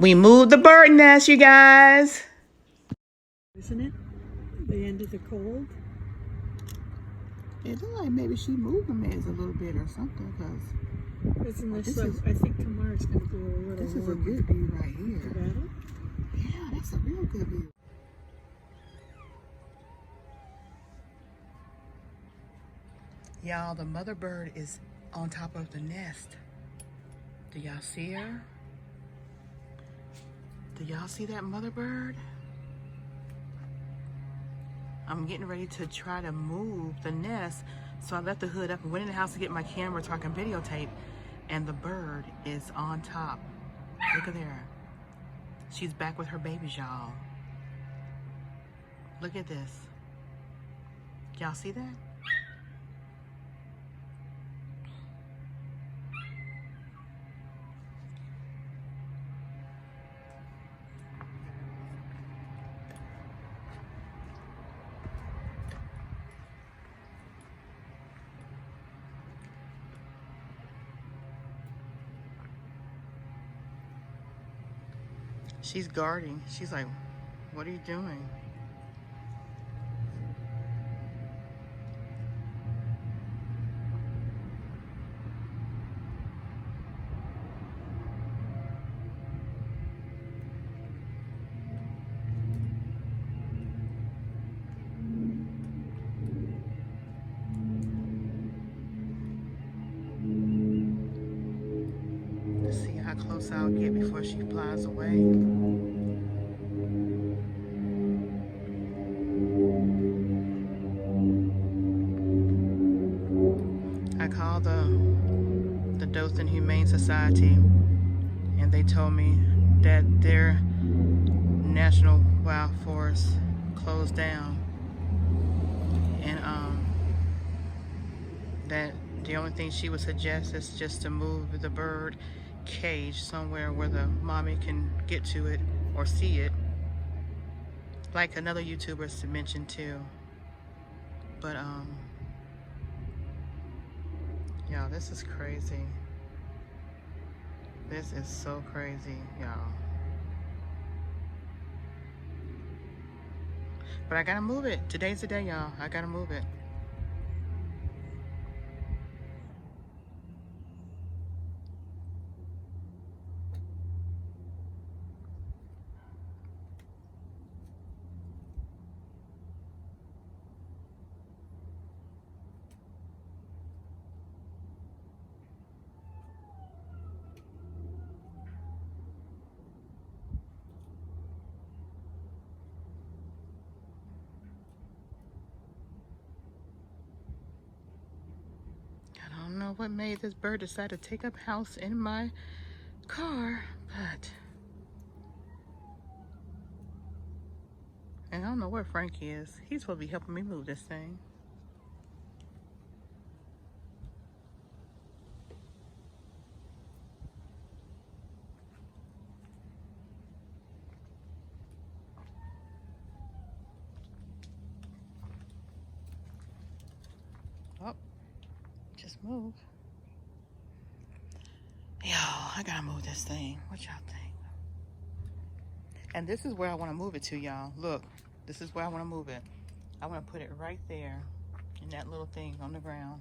We moved the bird nest, you guys. Isn't it? The end of the cold. It looks like maybe she moved the maize a little bit or something, because Isn't this I think tomorrow's going to be a little this is a warmer. good view right here. You got it? Yeah, that's a real good view. Y'all, the mother bird is on top of the nest. Do y'all see her? Do y'all see that mother bird? I'm getting ready to try to move the nest, so I left the hood up and went in the house to get my camera so I can videotape, and the bird is on top. Look at there. She's back with her babies, y'all. Look at this. Y'all see that? She's guarding. She's like, what are you doing? Let's see how close I'll get before she flies away. I called the Dothan Humane Society, and they told me that their national wild forest closed down, and that the only thing she would suggest is just to move the bird cage somewhere where the mommy can get to it or see it, like another YouTuber mentioned too. But y'all, this is crazy. This is so crazy, y'all. But I gotta move it. Today's the day, y'all. I gotta move it. I don't know what made this bird decide to take up house in my car, but... And I don't know where Frankie is. He's supposed to be helping me move this thing. Oh, just move. Yo, I gotta move this thing. What y'all think? And this is where I want to move it to, y'all. Look, this is where I want to move it. I want to put it right there in that little thing on the ground.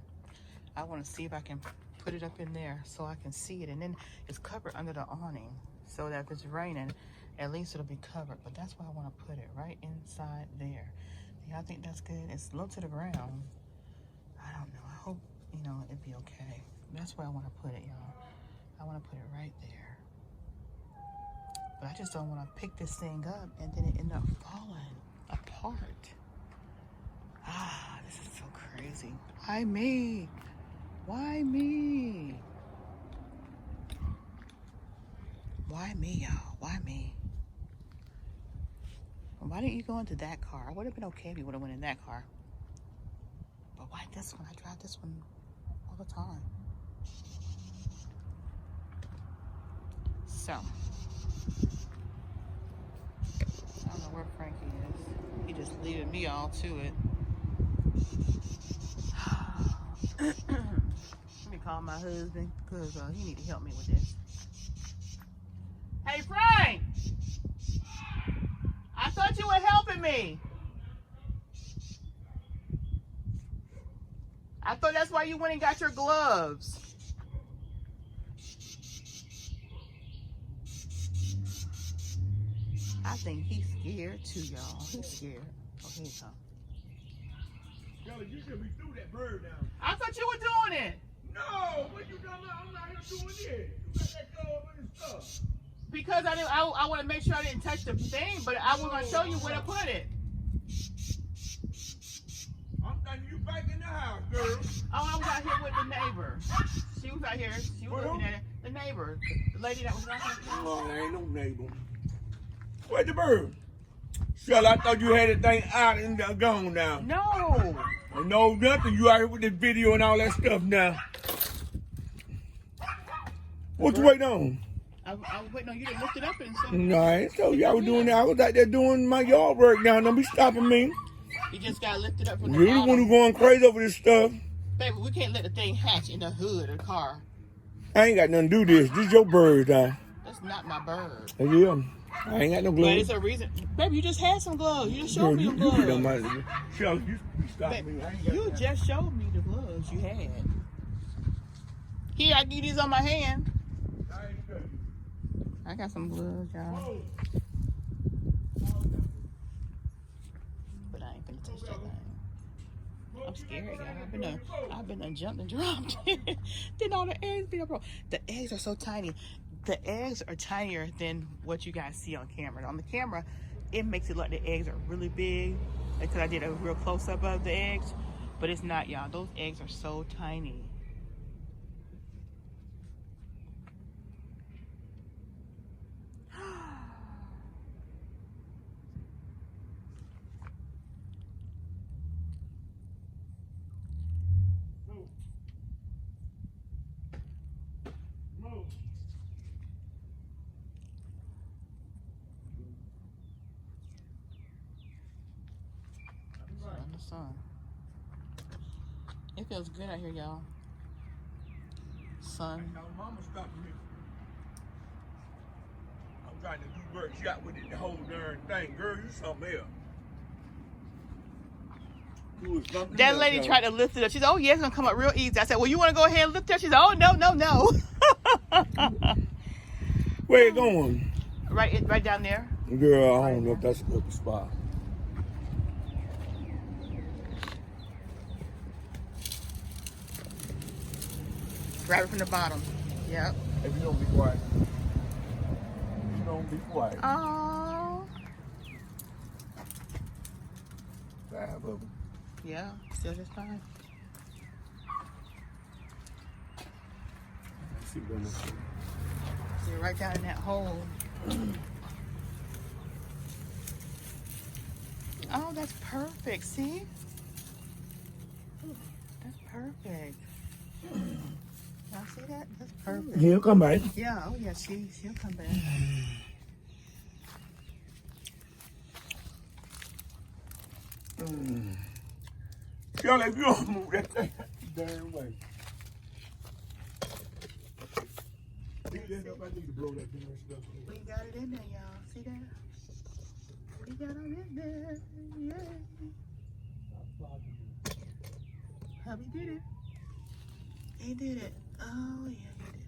I want to see if I can put it up in there so I can see it. And then it's covered under the awning so that if it's raining, at least it'll be covered. But that's where I want to put it, right inside there. Do y'all think that's good? It's low to the ground. I don't know. I hope, you know, it'd be okay. That's where I want to put it, y'all. I want to put it right there. But I just don't want to pick this thing up and then it end up falling apart. Ah, this is so crazy. Why me? Why me? Why me, y'all? Why me? Why didn't you go into that car? I would have been okay if you would have went in that car. But why this one? I drive this one all the time. So, I don't know where Frankie is. He just leaving me all to it. Let me call my husband because he need to help me with this. Hey, Frank! me. I thought that's why you went and got your gloves. I think he's scared too, y'all. He's scared. Oh, here he comes. Sheila, you should be through that bird now. I thought you were doing it. No, what you talking about? I'm not here doing it. You got that glove and stuff. Because I want to make sure I didn't touch the thing, but I was going to show you where to put it. I'm thinking you back in the house, girl. Oh, I was out here with the neighbor. She was out here. She was looking at it. The neighbor. The lady that was out here. No, there ain't no neighbor. Where's the bird? Sheila, I thought you had that thing out and gone now. No. No, nothing. You out here with this video and all that stuff now. What you waiting on? I was waiting on you to lift it up and stuff. No, I ain't told you I was doing that. I was out there doing my yard work now. Don't be stopping me. You just got to lift it up from the You're the bottom. one who's going crazy over this stuff. Baby, we can't let the thing hatch in the hood of the car. I ain't got nothing to do this. This is your bird, That's not my bird. Yeah. I ain't got no But gloves. it's a reason. Baby, you just had some gloves. You just showed me the gloves. Sheila, you stop Baby, me. I ain't got you nothing. just showed me the gloves you had. Here, I give these on my hand. I ain't got it. I got some gloves, y'all. Whoa. But I ain't finna touch that thing. I'm scared, y'all. I've been jumped and dropped. Then all the eggs be broke. The eggs are so tiny. The eggs are tinier than what you guys see on camera. On the camera, it makes it look like the eggs are really big because I did a real close-up of the eggs, but it's not, y'all. Those eggs are so tiny. In the sun. It feels good out here, y'all. Sun. Now, mama stopping me. I'm trying to do bird shot with it, the whole darn thing. Girl, you something else. You was something That else, lady y'all. tried to lift it up. She said, oh, yeah, it's going to come up real easy. I said, well, you want to go ahead and lift it up? She said, oh, no, no, no. Where it going? Right down there. Girl, I don't know if that's a good spot. Grab it from the bottom. Yep. If you don't be quiet. You don't be quiet. Oh. 5 of them. Yeah, still just fine. Let's see what this is. So you're right down in that hole. Oh, that's perfect. See? That's perfect. Y'all see that? That's perfect. He'll come back. Yeah, oh yeah, she'll come back. Y'all, if you don't move that thing darn way. I need to blow that thing and stuff. We got it in there, y'all. See that? We got it in there. Yeah. Hubby did it. He did it. Oh, yeah, he did it.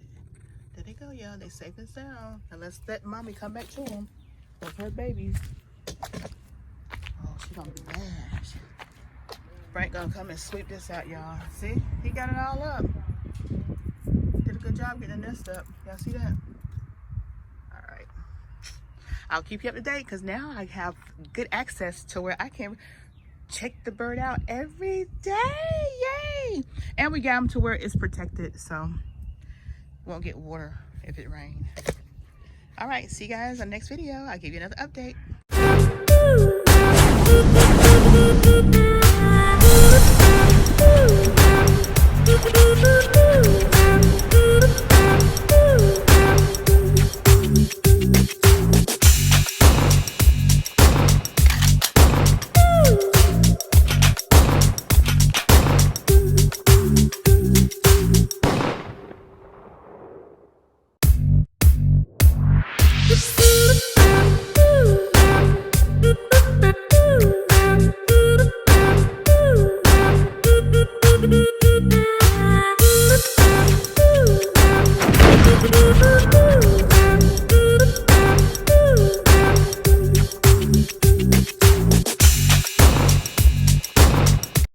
There they go, y'all. They safe and sound. Now let's let mommy come back to them. With her babies. Oh, she gonna be mad. Frank gonna come and sweep this out, y'all. See? He got it all up. Did a good job getting the nest up. Y'all see that? All right. I'll keep you up to date because now I have good access to where I can check the bird out every day. Yay! And we got him to where it's protected, so won't get water if it rains. All right, see you guys on the next video. I'll give you another update. Ooh.